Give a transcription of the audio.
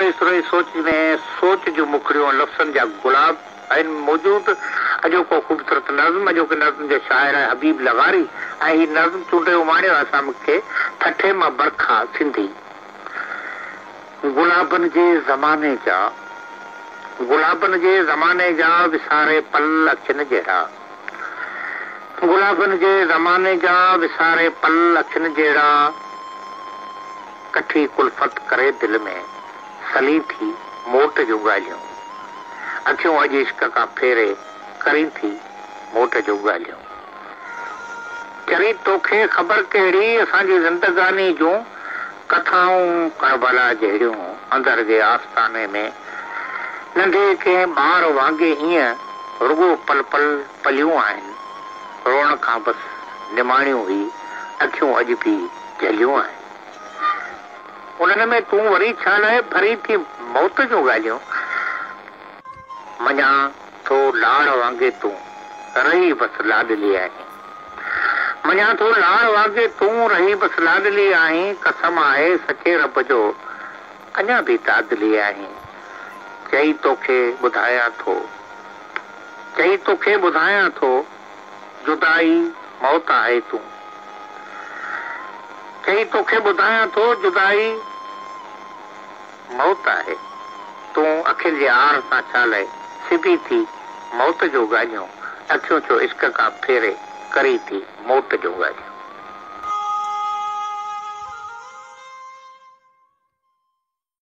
सुरई सुरई सोच में सोच जो मुखड़ियों लफ्ज़नि जा गुलाब आहिनि मौजूद। अॼोको ख़ूबसूरत नज़्म, अॼोके नज़्म जो शाइर आहे हबीब लगारी ऐं हीअ नज़्म चूंडियो उमाणियो असां मूंखे ठठे मां बरखा सिंधी। गुलाबनि जे ज़माने जा, गुलाबनि जे ज़माने जा विसारे पल अखियुनि जहिड़ा, गुलाबनि जे ज़माने जा विसारे पल अखियुनि जहिड़ा, कठी कुल्फत करे दिलि में सली थी मोट जूं ॻाल्हियूं, अखियूं अॼु इश्क खां फेरे करी थी मोट जूं ॻाल्हियूं। चरी तोखे ख़बर कहिड़ी असांजी ज़िंदगानी जूं कथाऊं करबला जहिड़ियूं अंदर जे आस्थाने में नंढे कंहिं ॿार वांगुरु हीअं रुॻो पल पल पलियूं आहिनि। रोअण खां बसि निमाणियूं हुई अखियूं अॼु बि झलियूं आहिनि। उन्हनि में तूं वरी छा लाइ भरी थी मौत जूं ॻाल्हियूं। मञा थो लाड़ वांगुरु तूं रही बसि लाडली आहीं, मञा थो लाड़ वांगुरु तूं रही बसि लाडली आहीं। कसम आहे सचे रब जो अञा बि तादली आहीं। चई तोखे ॿुधायां थो, चई तोखे ॿुधायां थो जुदाई मौत आहे तूं, चई तोखे ॿुधायां थो जुदाई मौत आहे तूं। अखियुनि जे आर सां छा लाइ सिबी थी मौत जो ॻाल्हियूं, अखियूं छो इश्क खां फेरे करी थी मोट जो ॻाल्हियूं।